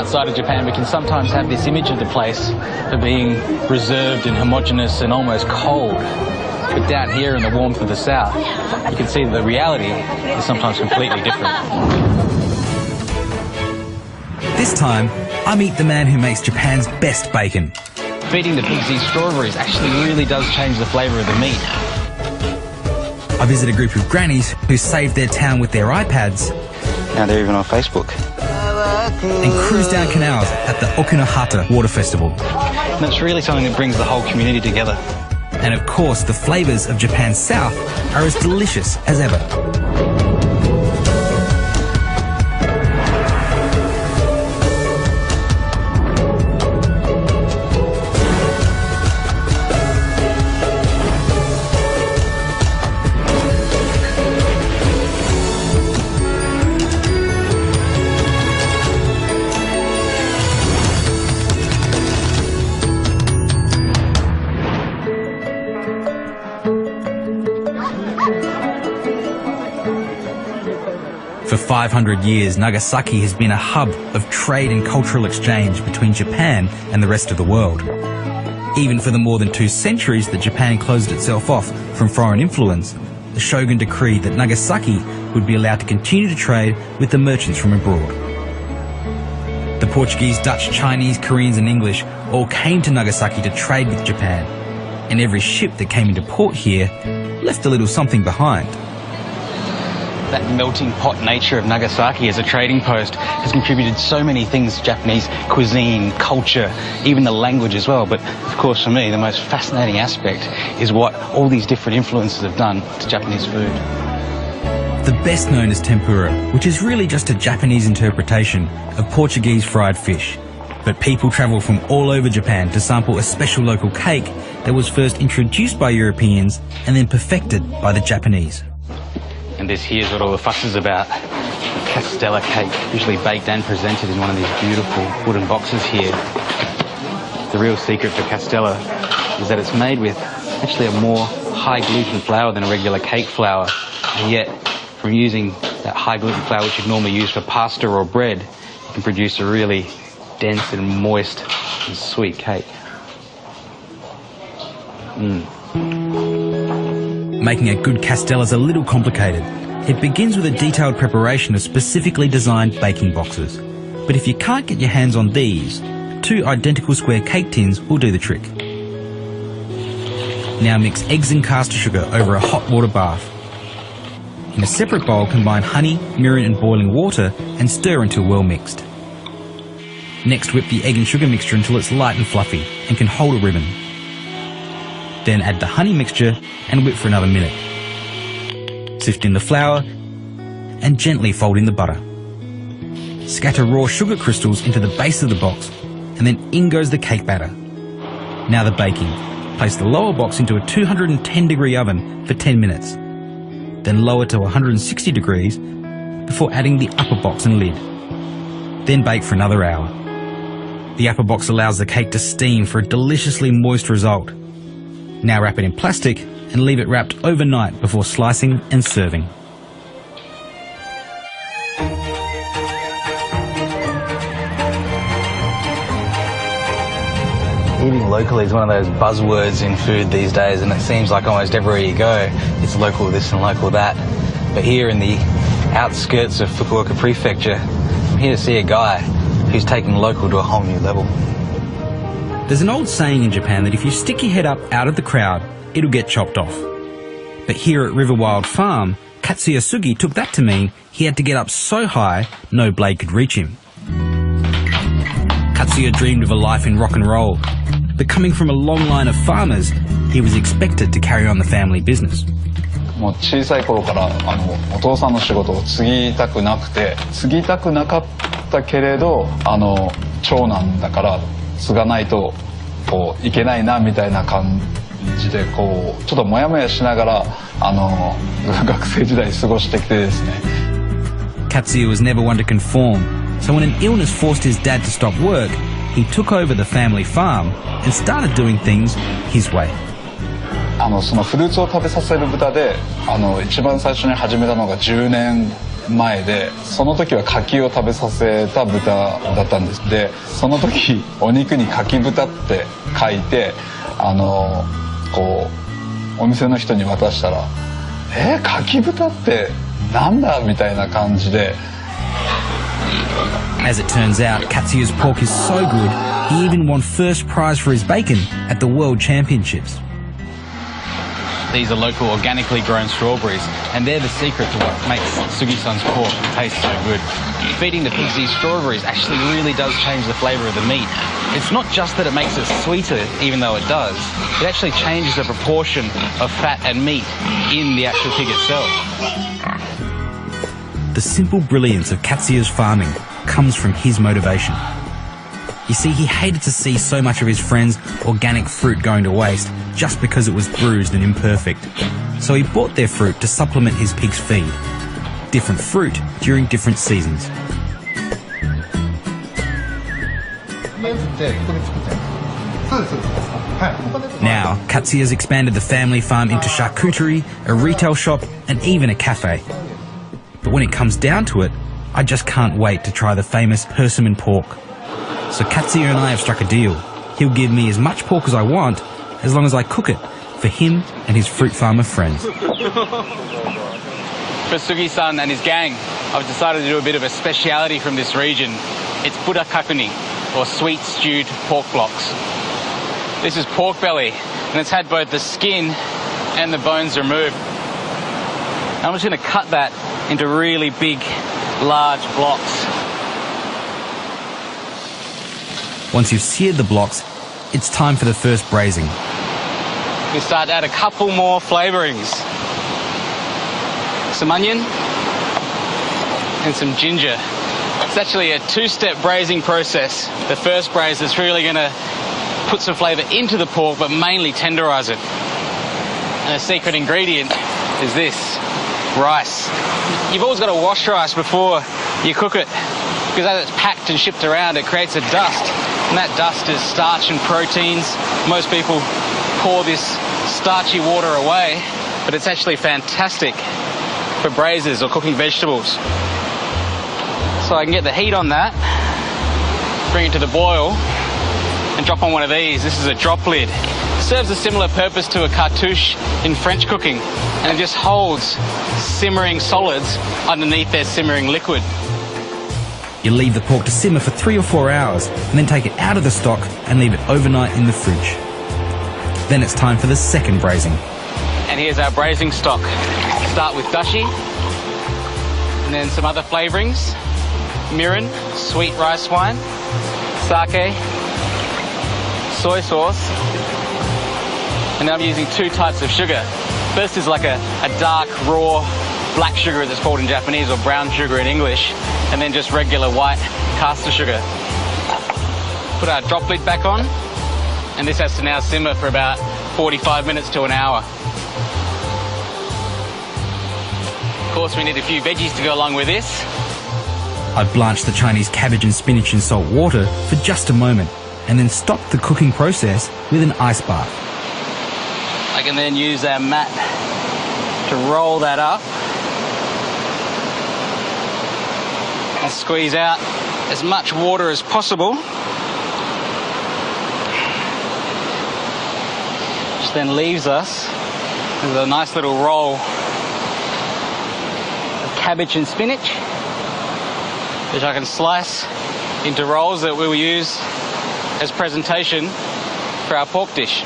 outside of Japan, we can sometimes have this image of the place for being reserved and homogeneous and almost cold. But down here in the warmth of the south, you can see that the reality is sometimes completely different. This time, I meet the man who makes Japan's best bacon. Feeding the pigs these strawberries actually really does change the flavour of the meat. I visit a group of grannies who saved their town with their iPads. Now they're even on Facebook. And cruise down canals at the Okinohata Water Festival. And it's really something that brings the whole community together. And of course, the flavours of Japan's south are as delicious as ever. For 500 years, Nagasaki has been a hub of trade and cultural exchange between Japan and the rest of the world. Even for the more than 2 centuries that Japan closed itself off from foreign influence, the shogun decreed that Nagasaki would be allowed to continue to trade with the merchants from abroad. The Portuguese, Dutch, Chinese, Koreans and English all came to Nagasaki to trade with Japan, and every ship that came into port here left a little something behind. That melting pot nature of Nagasaki as a trading post has contributed so many things to Japanese cuisine, culture, even the language as well. But of course for me, the most fascinating aspect is what all these different influences have done to Japanese food. The best known as tempura, which is really just a Japanese interpretation of Portuguese fried fish. But people travel from all over Japan to sample a special local cake that was first introduced by Europeans and then perfected by the Japanese. And this here's what all the fuss is about. Castella cake, usually baked and presented in one of these beautiful wooden boxes here. The real secret for Castella is that it's made with actually a more high gluten flour than a regular cake flour. And yet, from using that high gluten flour which you'd normally use for pasta or bread, you can produce a really dense and moist and sweet cake. Making a good castella is a little complicated. It begins with a detailed preparation of specifically designed baking boxes. But if you can't get your hands on these, 2 identical square cake tins will do the trick. Now mix eggs and caster sugar over a hot water bath. In a separate bowl, combine honey, mirin and boiling water and stir until well mixed. Next, whip the egg and sugar mixture until it's light and fluffy and can hold a ribbon. Then add the honey mixture and whip for another minute. Sift in the flour and gently fold in the butter. Scatter raw sugar crystals into the base of the box and then in goes the cake batter. Now the baking. Place the lower box into a 210 degree oven for 10 minutes. Then lower to 160 degrees before adding the upper box and lid. Then bake for another hour. The upper box allows the cake to steam for a deliciously moist result. Now wrap it in plastic and leave it wrapped overnight before slicing and serving. Eating locally is one of those buzzwords in food these days, and it seems like almost everywhere you go, it's local this and local that. But here in the outskirts of Fukuoka Prefecture, I'm here to see a guy who's taking local to a whole new level. There's an old saying in Japan that if you stick your head up out of the crowd, it'll get chopped off. But here at Riverwild Farm, Katsuya Sugi took that to mean he had to get up so high, no blade could reach him. Katsuya dreamed of a life in rock and roll, but coming from a long line of farmers, he was expected to carry on the family business. もう小さい頃からお父さんの仕事を継ぎたくなくて、継ぎたくなかったけれど長男だから継がないとこういけないなみたいな感じでこうちょっとモヤモヤしながら学生時代過ごしてきてですね。Katsuya was never one to conform, so when an illness forced his dad to stop work, he took over the family farm and started doing things his way. そのフルーツを食べさせる豚で一番最初に始めたのが10年前で、その時は柿を食べさせた豚だったんです。でその時お肉に柿豚って書いてこうお店の人に渡したら「柿豚ってなんだ?」みたいな感じで。 As it turns out, Katsuya's pork is so good, he even won first prize for his bacon at the World Championships. These are local organically grown strawberries, and they're the secret to what makes Sugi-san's pork taste so good. Feeding the pigs these strawberries actually really does change the flavour of the meat. It's not just that it makes it sweeter, even though it does. It actually changes the proportion of fat and meat in the actual pig itself. The simple brilliance of Katsuya's farming comes from his motivation. You see, he hated to see so much of his friends' organic fruit going to waste just because it was bruised and imperfect. So he bought their fruit to supplement his pig's feed. Different fruit during different seasons. Now, Katsuya's expanded the family farm into charcuterie, a retail shop, and even a cafe. But when it comes down to it, I just can't wait to try the famous persimmon pork. So Katsuya and I have struck a deal. He'll give me as much pork as I want, as long as I cook it for him and his fruit farmer friends. For Sugi-san and his gang, I've decided to do a bit of a speciality from this region. It's burakakuni, or sweet stewed pork blocks. This is pork belly, and it's had both the skin and the bones removed. I'm just going to cut that into really big, large blocks. Once you've seared the blocks, it's time for the first braising. We start to add a couple more flavourings. Some onion and some ginger. It's actually a two-step braising process. The first braise is really going to put some flavour into the pork, but mainly tenderise it. And a secret ingredient is this, rice. You've always got to wash rice before you cook it, because as it's packed and shipped around, it creates a dust. And that dust is starch and proteins. Most people pour this starchy water away, but it's actually fantastic for braises or cooking vegetables. So I can get the heat on that, bring it to the boil, and drop on one of these. This is a drop lid. It serves a similar purpose to a cartouche in French cooking, and it just holds simmering solids underneath their simmering liquid. You leave the pork to simmer for 3 or 4 hours and then take it out of the stock and leave it overnight in the fridge. Then it's time for the second braising. And here's our braising stock. Start with dashi, and then some other flavourings. Mirin, sweet rice wine, sake, soy sauce, and I'm using 2 types of sugar. First is like a dark, raw, black sugar as it's called in Japanese, or brown sugar in English, and then just regular white caster sugar. Put our drop lid back on, and this has to now simmer for about 45 minutes to an hour. Of course, we need a few veggies to go along with this. I blanch the Chinese cabbage and spinach in salt water for just a moment, and then stop the cooking process with an ice bath. I can then use our mat to roll that up and squeeze out as much water as possible. Which then leaves us with a nice little roll of cabbage and spinach, which I can slice into rolls that we will use as presentation for our pork dish.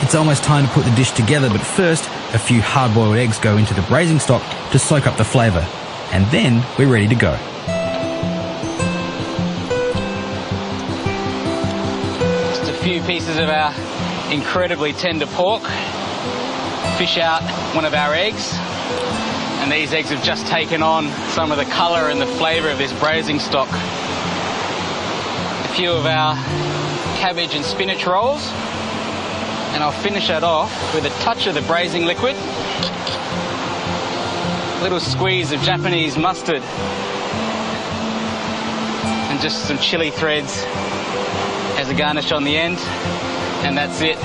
It's almost time to put the dish together, but first, a few hard-boiled eggs go into the braising stock to soak up the flavour. And then we're ready to go. Just a few pieces of our incredibly tender pork. Fish out one of our eggs. And these eggs have just taken on some of the colour and the flavour of this braising stock. A few of our cabbage and spinach rolls. And I'll finish that off with a touch of the braising liquid. A little squeeze of Japanese mustard. And just some chili threads as a garnish on the end. And that's it.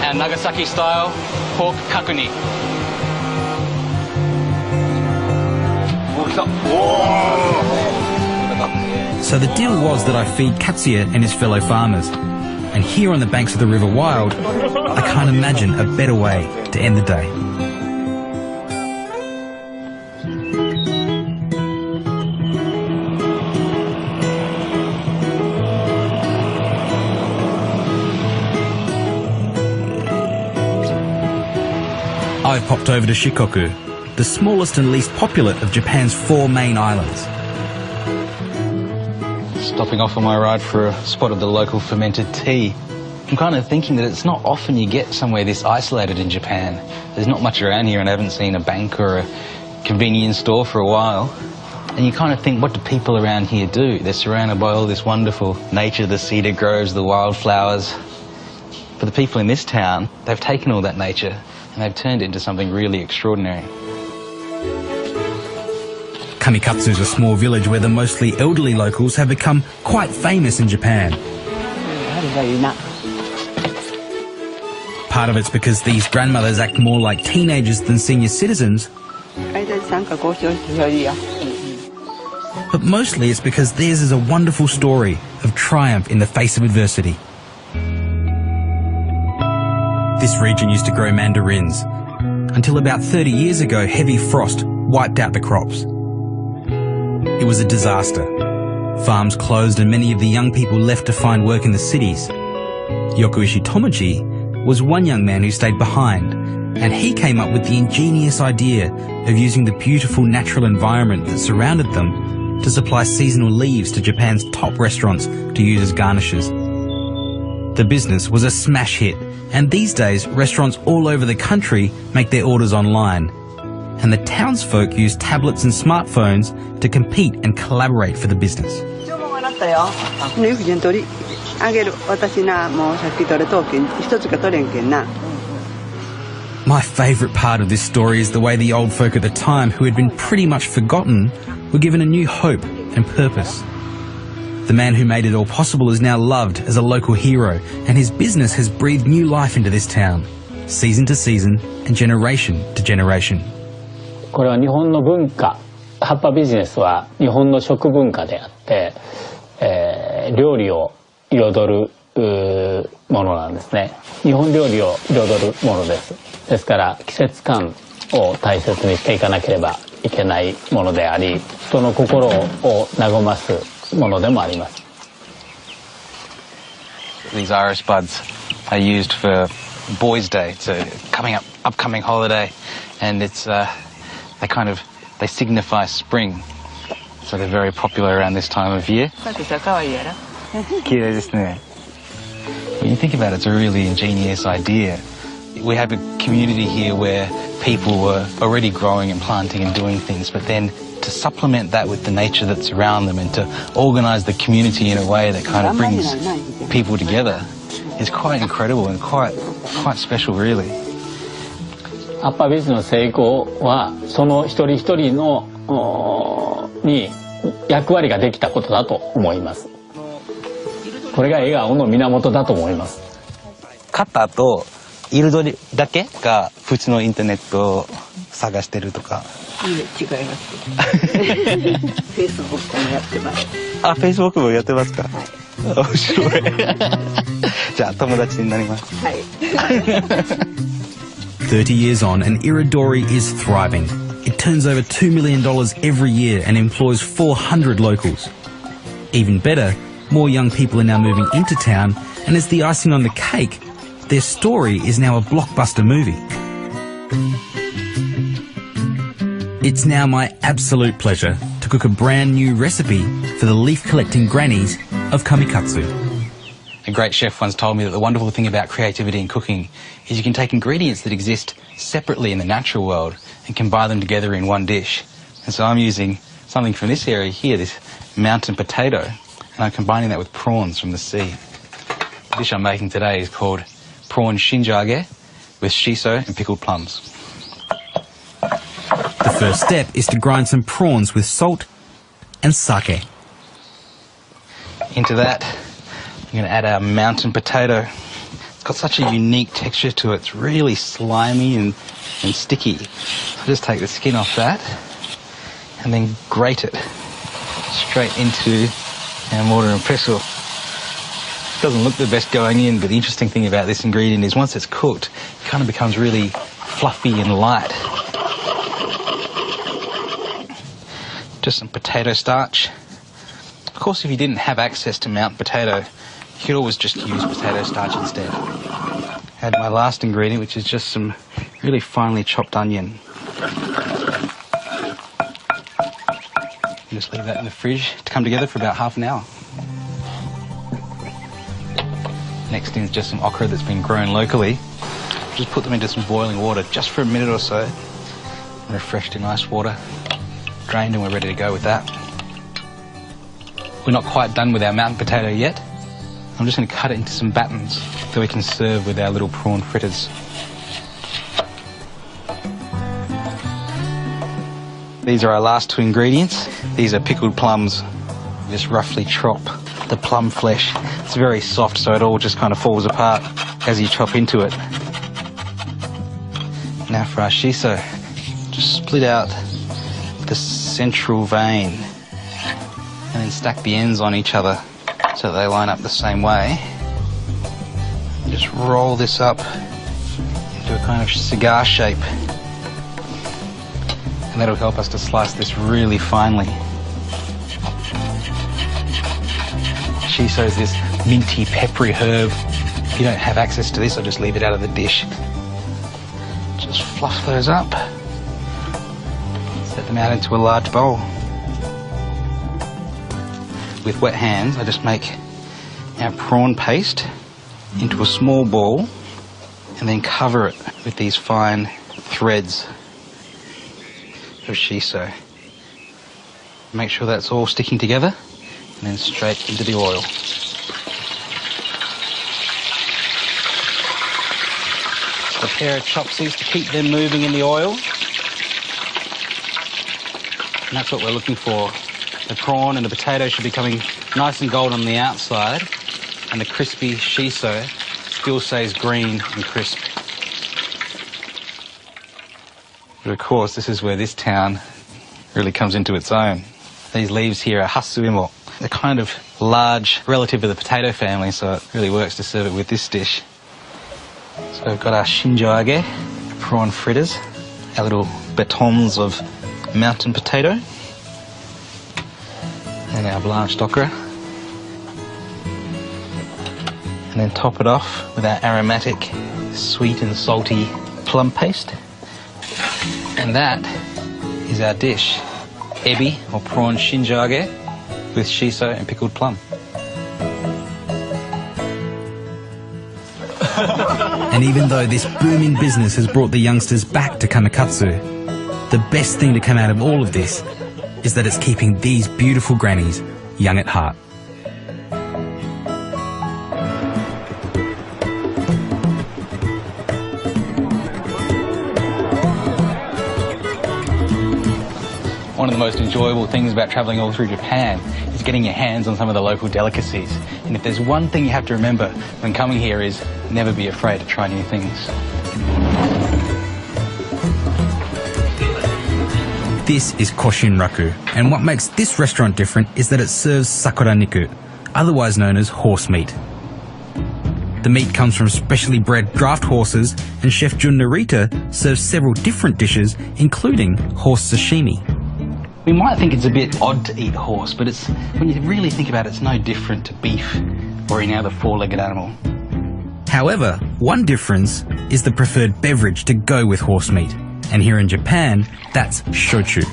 Our Nagasaki style pork kakuni. So the deal was that I feed Katsuya and his fellow farmers. And here on the banks of the River Wild, I can't imagine a better way to end the day. I've popped over to Shikoku, the smallest and least popular of Japan's 4 main islands. Stopping off on my ride for a spot of the local fermented tea. I'm kind of thinking that it's not often you get somewhere this isolated in Japan. There's not much around here and I haven't seen a bank or a convenience store for a while. And you kind of think, what do people around here do? They're surrounded by all this wonderful nature, the cedar groves, the wildflowers. But the people in this town, they've taken all that nature and they've turned it into something really extraordinary. Kamikatsu is a small village where the mostly elderly locals have become quite famous in Japan. Part of it's because these grandmothers act more like teenagers than senior citizens. But mostly it's because theirs is a wonderful story of triumph in the face of adversity. This region used to grow mandarins, until about 30 years ago heavy frost wiped out the crops. It was a disaster. Farms closed and many of the young people left to find work in the cities. Yokuishi Tomoji was one young man who stayed behind, and he came up with the ingenious idea of using the beautiful natural environment that surrounded them to supply seasonal leaves to Japan's top restaurants to use as garnishes. The business was a smash hit, and these days restaurants all over the country make their orders online. And the townsfolk use tablets and smartphones to compete and collaborate for the business. My favourite part of this story is the way the old folk at the time, who had been pretty much forgotten, were given a new hope and purpose. The man who made it all possible is now loved as a local hero, and his business has breathed new life into this town, season to season and generation to generation. これは日本の文化、葉っぱビジネスは日本の食文化であって、料理を彩るものなんですね。日本料理を彩るものです。ですから季節感を大切にしていかなければいけないものであり、人の心を和ますものでもあります。These iris buds are used for Boys' Day. It's a upcoming holiday, and it's they signify spring. So they're very popular around this time of year. When you think about it, it's a really ingenious idea. We have a community here where people were already growing and planting and doing things, but then to supplement that with the nature that's around them and to organise the community in a way that kind of brings people together is quite incredible and quite special, really. 葉っぱビジネスの成功はその一人一人のに役割ができたことだと思います。これが笑顔の源だと思います。肩と彩りだけが普通のインターネットを探してるとか。いいね、違います。Facebook もやってます。あ、Facebook もやってますか。はい、面白い。じゃあ友達になります。はい。30 years on, and Iridori is thriving. It turns over $2 million every year and employs 400 locals. Even better, more young people are now moving into town, and as the icing on the cake, their story is now a blockbuster movie. It's now my absolute pleasure to cook a brand new recipe for the leaf-collecting grannies of Kamikatsu. A great chef once told me that the wonderful thing about creativity in cooking is you can take ingredients that exist separately in the natural world and combine them together in one dish. And so I'm using something from this area here, this mountain potato, and I'm combining that with prawns from the sea. The dish I'm making today is called prawn shinjage with shiso and pickled plums. The first step is to grind some prawns with salt and sake. Into that, I'm going to add our mountain potato. It's got such a unique texture to it. It's really slimy and sticky. I'll just take the skin off that. and then grate it straight into our mortar and pestle. Doesn't look the best going in, but the interesting thing about this ingredient is once it's cooked, it kind of becomes really fluffy and light. Just some potato starch. Of course, if you didn't have access to Mount Potato, you could always just use potato starch instead. Add my last ingredient, which is just some really finely chopped onion. Just leave that in the fridge to come together for about half an hour. Next in is just some okra that's been grown locally. Just put them into some boiling water just for a minute or so. Refreshed in nice water. Drained, and we're ready to go with that. We're not quite done with our mountain potato yet. I'm just going to cut it into some battens that we can serve with our little prawn fritters. These are our last two ingredients. These are pickled plums. Just roughly chop the plum flesh. It's very soft, so it all just kind of falls apart as you chop into it. Now for our shiso. Just split out the central vein and then stack the ends on each other so that they line up the same way. Just roll this up into a kind of cigar shape, and that'll help us to slice this really finely. Shiso is this minty, peppery herb. If you don't have access to this, I'll just leave it out of the dish. Just fluff those up. Set them out into a large bowl. With wet hands, I just make our prawn paste into a small ball and then cover it with these fine threads of shiso. Make sure that's all sticking together and then straight into the oil. A pair of chopsticks to keep them moving in the oil. And that's what we're looking for. The prawn and the potato should be coming nice and golden on the outside, and the crispy shiso still stays green and crisp. But of course, this is where this town really comes into its own. These leaves here are hasuimo. They're kind of large relative to the potato family, so it really works to serve it with this dish. So we've got our shinjoage, prawn fritters, our little batons of mountain potato, and our blanched okra. And then top it off with our aromatic, sweet and salty plum paste. And that is our dish, ebi, or prawn shinjoage, with shiso and pickled plum. And even though this booming business has brought the youngsters back to Kamakatsu, the best thing to come out of all of this is that it's keeping these beautiful grannies young at heart. One of the most enjoyable things about travelling all through Japan is getting your hands on some of the local delicacies. And if there's one thing you have to remember when coming here is never be afraid to try new things. This is Koshinraku, and what makes this restaurant different is that it serves sakura niku, otherwise known as horse meat. The meat comes from specially bred draft horses, and Chef Jun Narita serves several different dishes, including horse sashimi. We might think it's a bit odd to eat horse, but it's, when you really think about it, it's no different to beef or any other four-legged animal. However, one difference is the preferred beverage to go with horse meat, and here in Japan, that's shochu.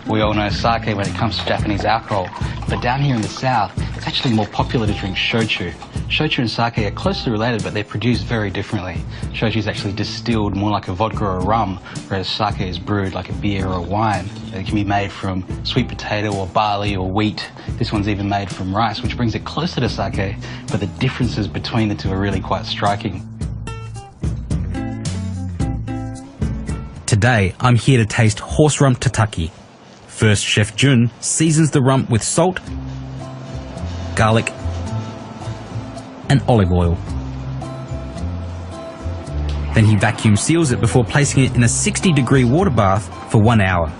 We all know sake when it comes to Japanese alcohol, but down here in the south, it's actually more popular to drink shochu. Shochu and sake are closely related, but they're produced very differently. Shochu is actually distilled more like a vodka or a rum, whereas sake is brewed like a beer or a wine. It can be made from sweet potato or barley or wheat. This one's even made from rice, which brings it closer to sake, but the differences between the two are really quite striking. Today, I'm here to taste horse rump tataki. First, Chef Jun seasons the rump with salt, garlic, and olive oil. Then he vacuum seals it before placing it in a 60-degree water bath for 1 hour.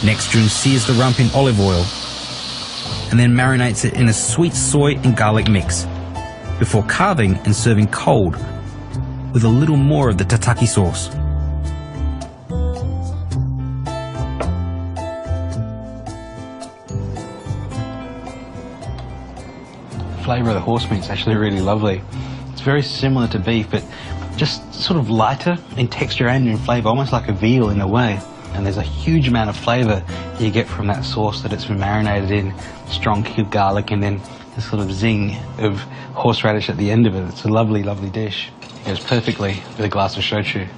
Next, Jun sears the rump in olive oil and then marinates it in a sweet soy and garlic mix before carving and serving cold with a little more of the tataki sauce. The flavour of the horse meat is actually really lovely. It's very similar to beef, but just sort of lighter in texture and in flavour, almost like a veal in a way. And there's a huge amount of flavour you get from that sauce that it's been marinated in, strong kick of garlic, and then this sort of zing of horseradish at the end of it. It's a lovely, lovely dish. It goes perfectly with a glass of shochu.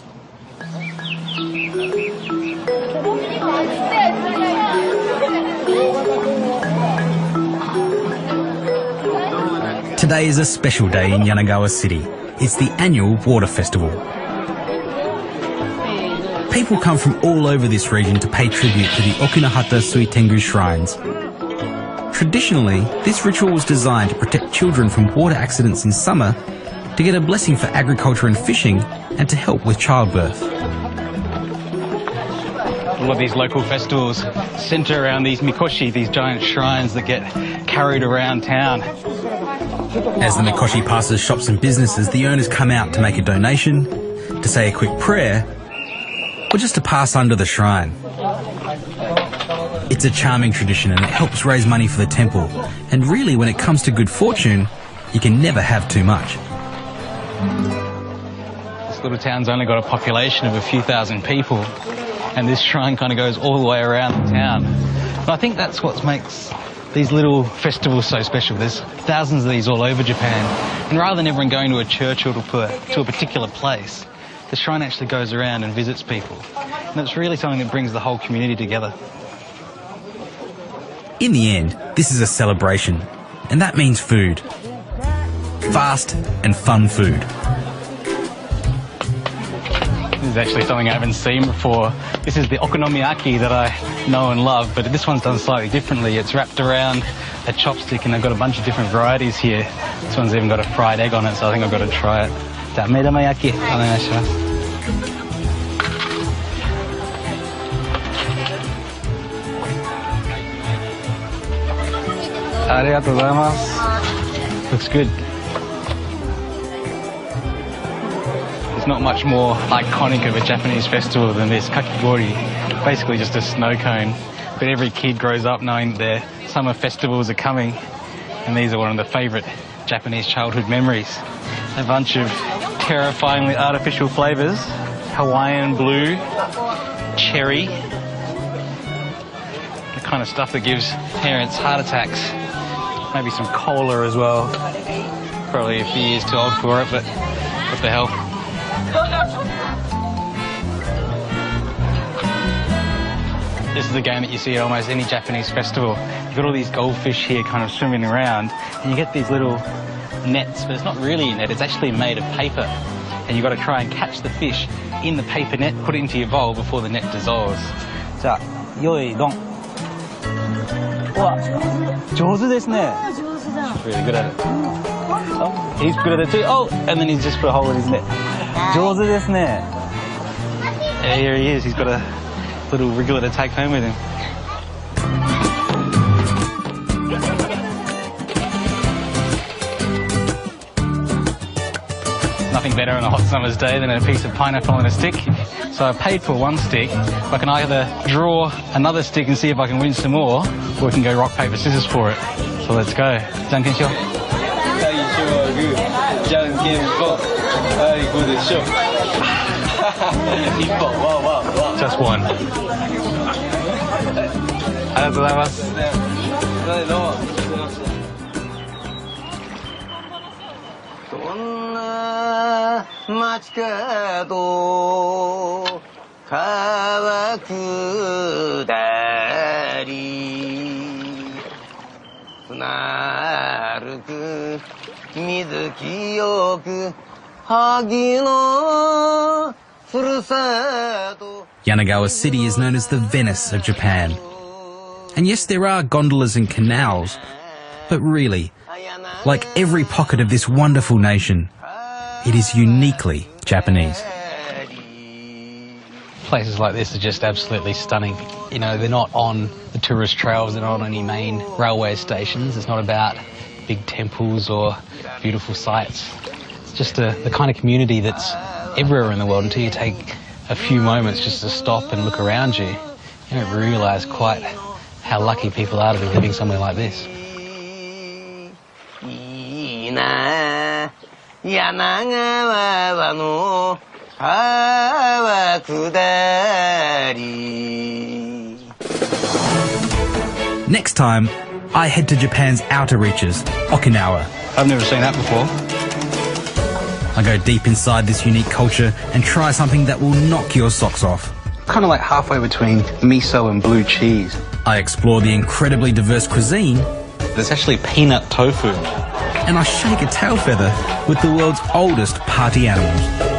Today is a special day in Yanagawa City. It's the annual water festival. People come from all over this region to pay tribute to the Okunahata Suitengu shrines. Traditionally, this ritual was designed to protect children from water accidents in summer, to get a blessing for agriculture and fishing, and to help with childbirth. All of these local festivals centre around these mikoshi, these giant shrines that get carried around town. As the mikoshi passes shops and businesses, the owners come out to make a donation, to say a quick prayer, or just to pass under the shrine. It's a charming tradition and it helps raise money for the temple. And really, when it comes to good fortune, you can never have too much. This little town's only got a population of a few thousand people, and this shrine kind of goes all the way around the town. And I think that's what makes these little festivals so special. There's thousands of these all over Japan, and rather than everyone going to a church or to a particular place, the shrine actually goes around and visits people. And it's really something that brings the whole community together. In the end, this is a celebration, and that means food. Fast and fun food. This is actually something I haven't seen before. This is the okonomiyaki that I know and love, but this one's done slightly differently. It's wrapped around a chopstick, and they've got a bunch of different varieties here. This one's even got a fried egg on it, so I think I've got to try it. Medamayaki, onegaishimasu. ありがとうございます。Looks good. There's not much more iconic of a Japanese festival than this kakigori. Basically just a snow cone. But every kid grows up knowing that their summer festivals are coming, and these are one of the favourite Japanese childhood memories. A bunch of terrifyingly artificial flavours. Hawaiian blue, cherry, the kind of stuff that gives parents heart attacks. Maybe some cola as well. Probably a few years too old for it, but what the hell. This is a game that you see at almost any Japanese festival. You've got all these goldfish here kind of swimming around, and you get these little nets, but it's not really a net, it's actually made of paper. And you've got to try and catch the fish in the paper net, put it into your bowl before the net dissolves. So, yoi don. Wow, 上手ですね. Really good at it. Oh, he's good at it too. Oh, and then he's just put a hole in his net. 上手ですね. Yeah, here he is. He's got a little wriggler to take home with him. Nothing better on a hot summer's day than a piece of pineapple on a stick. So I paid for one stick, but I can either draw another stick and see if I can win some more, or we can go rock, paper, scissors for it. So let's go. Janken shou. Just one. ありがとうございます。街角川下りなるく水清く萩のふるさと Yanagawa City is known as the Venice of Japan. And yes, there are gondolas and canals, but really, like every pocket of this wonderful nation, it is uniquely Japanese. places like this are just absolutely stunning. You know, they're not on the tourist trails, they're not on any main railway stations. It's not about big temples or beautiful sights. It's just the kind of community that's everywhere in the world until you take a few moments just to stop and look around you. You don't realise quite how lucky people are to be living somewhere like this. Next time, I head to Japan's outer reaches, Okinawa. I've never seen that before. I go deep inside this unique culture and try something that will knock your socks off. Kind of like halfway between miso and blue cheese. I explore the incredibly diverse cuisine, There's actually peanut tofu. and I shake a tail feather with the world's oldest party animals.